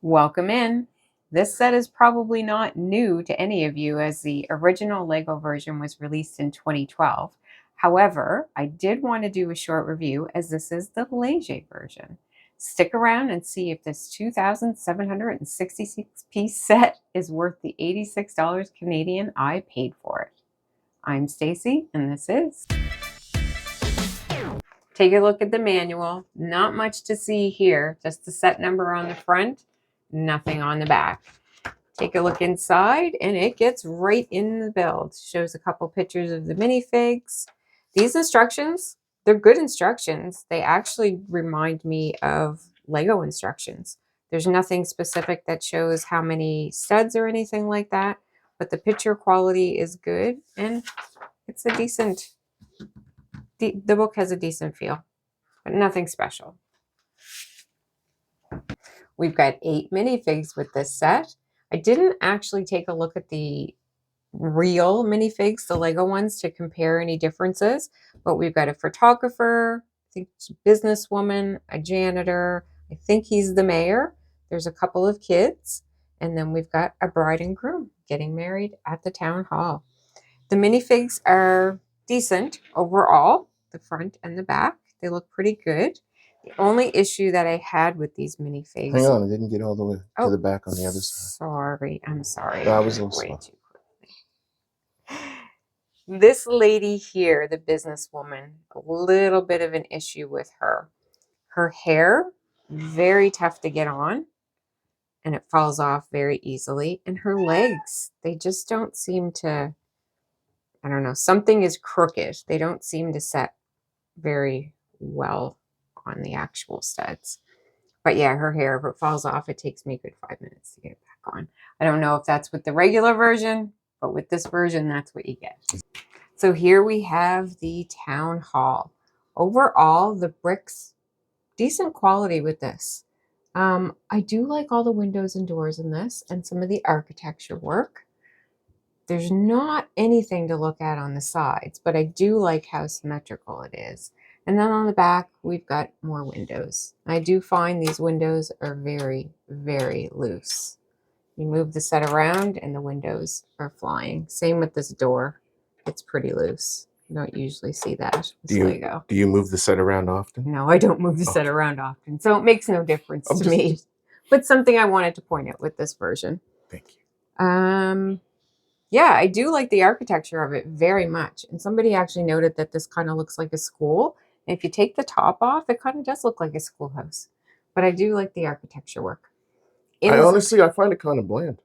Welcome in. This set is probably not new to any of you as the original Lego version was released in 2012. However, I did want to do a short review as this is the Leji version. Stick around and see if this 2,766 piece set is worth the $86 Canadian I paid for it. I'm Stacy and this is. Take a look at the manual. Not much to see here, just the set number on the front, nothing on the back. Take a look inside and it gets right in the build. Shows a couple pictures of the minifigs. These instructions, they're good instructions. They actually remind me of Lego instructions. There's nothing specific that shows how many studs or anything like that, but the picture quality is good and it's a decent, the book has a decent feel, but nothing special. We've got 8 minifigs with this set. I didn't actually take a look at the real minifigs, the Lego ones, to compare any differences, but we've got a photographer, I think it's a businesswoman, a janitor, I think he's the mayor, there's a couple of kids, and then we've got a bride and groom getting married at the town hall. The minifigs are decent overall, the front and the back. They look pretty good. The only issue that I had with these minifigs... Hang on, I didn't get all the way to the back on the other side. Sorry, I'm sorry. That was a little way slow. too quickly. This lady here, the businesswoman, a little bit of an issue with her. Her hair, very tough to get on, and it falls off very easily. And her legs, they just don't seem to... I don't know, something is crooked. They don't seem to set very well on the actual studs. But yeah, her hair, if it falls off, it takes me a good 5 minutes to get it back on. I don't know if that's with the regular version, but with this version, that's what you get. So here we have the town hall. Overall, the bricks, decent quality with this. I do like all the windows and doors in this and some of the architecture work. There's not anything to look at on the sides, but I do like how symmetrical it is. And then on the back, we've got more windows. I do find these windows are very, very loose. You move the set around and the windows are flying. Same with this door. It's pretty loose. You don't usually see that with Lego. Do you move the set around often? No, I don't move the set around often. So it makes no difference to me. But something I wanted to point out with this version. Thank you. Yeah, I do like the architecture of it very much. And somebody actually noted that this kind of looks like a school. And if you take the top off, it kind of does look like a schoolhouse. But I do like the architecture work. Honestly, I find it kind of bland.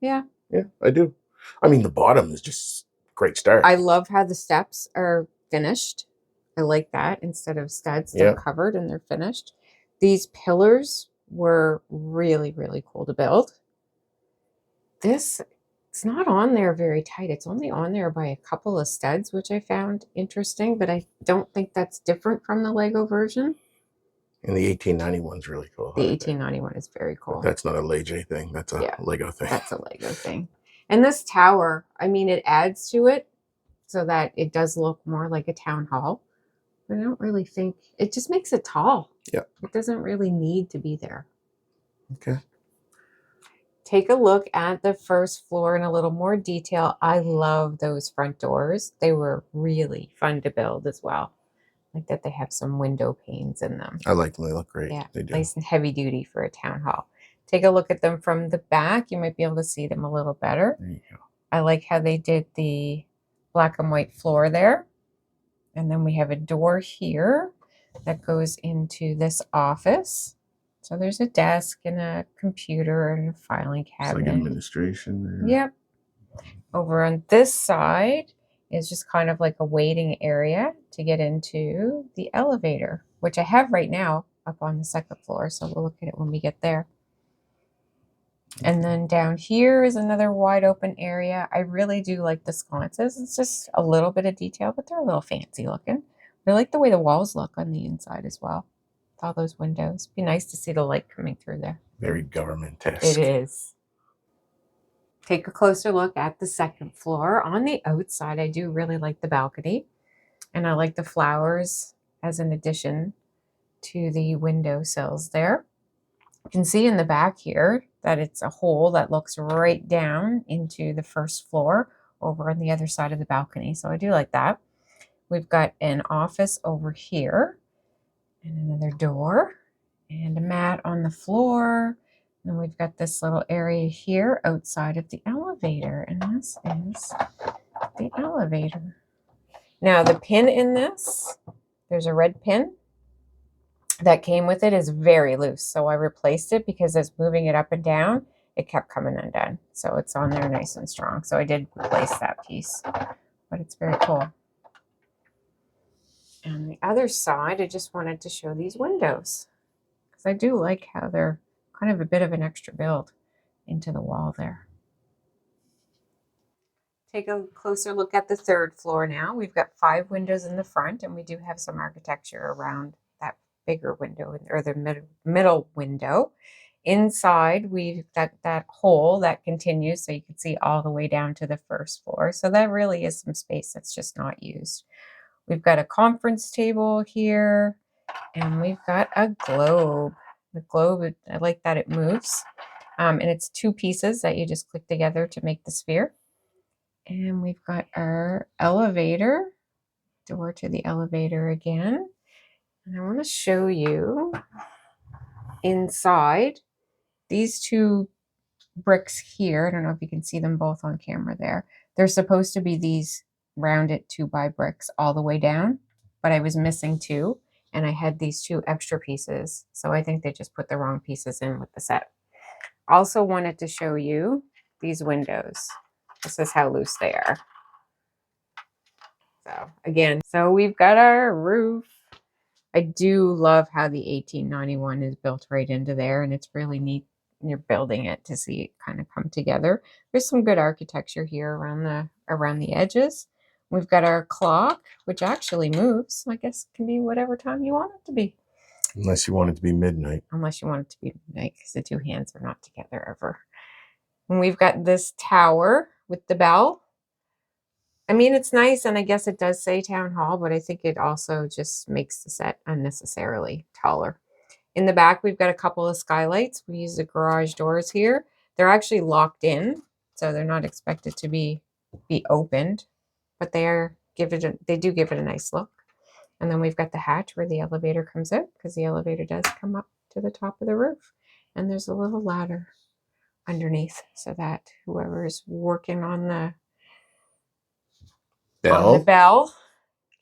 Yeah. Yeah, I do. I mean, the bottom is just a great start. I love how the steps are finished. I like that. Instead of studs, they're covered and they're finished. These pillars were really, really cool to build. It's not on there very tight. It's only on there by a couple of studs, which I found interesting, but I don't think that's different from the Lego version. And the 1891 is really cool. The 1891 is very cool. But that's not a Leji thing. That's a Lego thing. That's a Lego thing. And this tower, I mean, it adds to it so that it does look more like a town hall. But I don't really think, it just makes it tall. Yeah. It doesn't really need to be there. Okay. Take a look at the first floor in a little more detail. I love those front doors. They were really fun to build as well. Like that they have some window panes in them. I like them. They look great. Yeah, they do. Nice and heavy duty for a town hall. Take a look at them from the back. You might be able to see them a little better. There you go. I like how they did the black and white floor there. And then we have a door here that goes into this office. So there's a desk and a computer and a filing cabinet. It's like administration there. Yep. Over on this side is just kind of like a waiting area to get into the elevator, which I have right now up on the second floor. So we'll look at it when we get there. And then down here is another wide open area. I really do like the sconces. It's just a little bit of detail, but they're a little fancy looking. I like the way the walls look on the inside as well. All those windows. Be nice to see the light coming through there. Very government-esque. It is. Take a closer look at the second floor. On the outside, I do really like the balcony. And I like the flowers as an addition to the window sills there. You can see in the back here that it's a hole that looks right down into the first floor over on the other side of the balcony. So I do like that. We've got an office over here and another door and a mat on the floor. And we've got this little area here outside of the elevator. And this is the elevator. Now the pin in this, there's a red pin that came with it, is very loose. So I replaced it because as moving it up and down, it kept coming undone. So it's on there nice and strong. So I did replace that piece, but it's very cool. And the other side, I just wanted to show these windows because I do like how they're kind of a bit of an extra build into the wall there. Take a closer look at the third floor now. We've got 5 windows in the front, and we do have some architecture around that bigger window, or the middle window. Inside, we've got that hole that continues, so you can see all the way down to the first floor. So that really is some space that's just not used. We've got a conference table here, and we've got a globe. The globe, I like that it moves. And it's 2 pieces that you just click together to make the sphere. And we've got our elevator, door to the elevator again. And I want to show you inside these 2 bricks here. I don't know if you can see them both on camera there. They're supposed to be these rounded 2x bricks all the way down, but I was missing 2 and I had these 2 extra pieces. So I think they just put the wrong pieces in with the set. Also wanted to show you these windows. This is how loose they are. So again, so we've got our roof. I do love how the 1891 is built right into there, and it's really neat when you're building it to see it kind of come together. There's some good architecture here around the edges. We've got our clock, which actually moves. I guess it can be whatever time you want it to be. Unless you want it to be midnight. Unless you want it to be midnight, because the 2 hands are not together ever. And we've got this tower with the bell. I mean, it's nice, and I guess it does say town hall, but I think it also just makes the set unnecessarily taller. In the back, we've got a couple of skylights. We use the garage doors here. They're actually locked in, so they're not expected to be opened, but they do give it a nice look. And then we've got the hatch where the elevator comes out, because the elevator does come up to the top of the roof. And there's a little ladder underneath so that whoever's working on the bell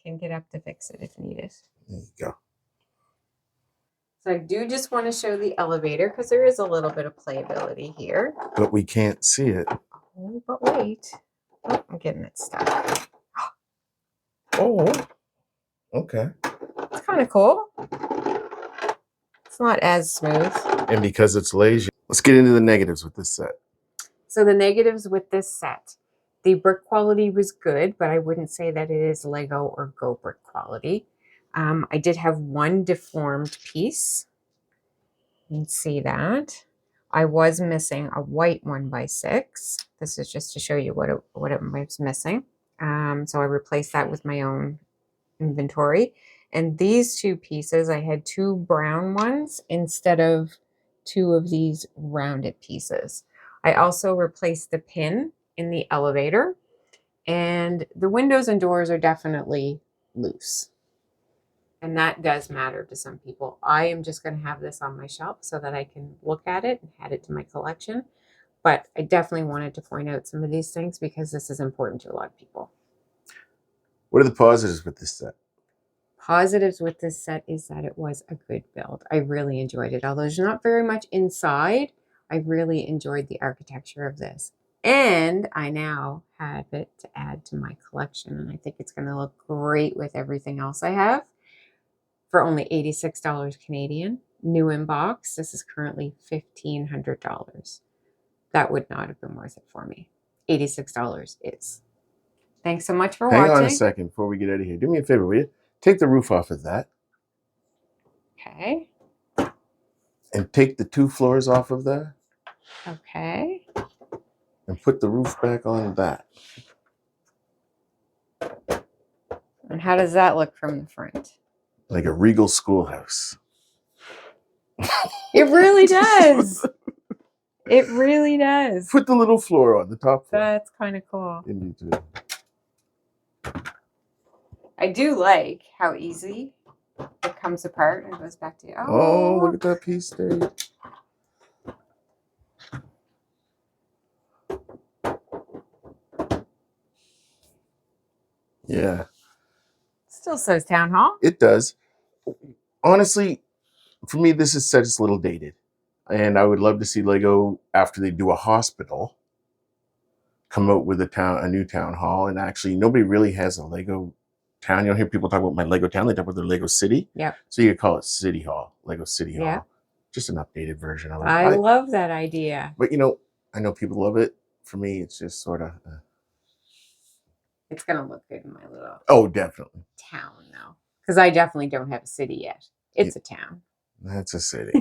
can get up to fix it if needed. There you go. So I do just want to show the elevator because there is a little bit of playability here. But we can't see it. Oh, but wait. Oh, I'm getting it stuck. Oh, okay. It's kind of cool. It's not as smooth. And because it's Leji, let's get into the negatives with this set. So the negatives with this set. The brick quality was good, but I wouldn't say that it is Lego or Go brick quality. I did have 1 deformed piece. You can see that. I was missing a white 1x6. This is just to show you what it was missing. So I replaced that with my own inventory. And these 2 pieces, I had 2 brown ones instead of 2 of these rounded pieces. I also replaced the pin in the elevator, and the windows and doors are definitely loose. And that does matter to some people. I am just going to have this on my shelf so that I can look at it and add it to my collection. But I definitely wanted to point out some of these things because this is important to a lot of people. What are the positives with this set? Positives with this set is that it was a good build. I really enjoyed it. Although there's not very much inside, I really enjoyed the architecture of this. And I now have it to add to my collection. And I think it's going to look great with everything else I have. For only $86 Canadian, new in box. This is currently $1,500. That would not have been worth it for me. $86 is. Thanks so much for watching. Hang on a second before we get out of here. Do me a favor, will you? Take the roof off of that. Okay. And take the 2 floors off of there. Okay. And put the roof back on that. And how does that look from the front? Like a regal schoolhouse. It really does. It really does. Put the little floor on the top floor. That's kind of cool. You need to. I do like how easy it comes apart and goes back to Oh, look at that piece there. Yeah. Still says town hall. It does. Honestly, for me, this is such a little dated. And I would love to see Lego, after they do a hospital, come out with a new town hall. And actually, nobody really has a Lego town. You don't hear people talk about my Lego town. They talk about their Lego city. Yep. So you could call it City Hall, Lego City Hall. Yeah. Just an updated version of it. I love that idea. But, you know, I know people love it. For me, it's just sort of... It's going to look good in my little Oh, definitely. town, though. Because I definitely don't have a city yet. It's a town. That's a city.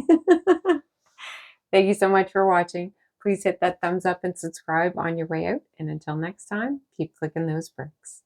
Thank you so much for watching. Please hit that thumbs up and subscribe on your way out. And until next time, keep clicking those bricks.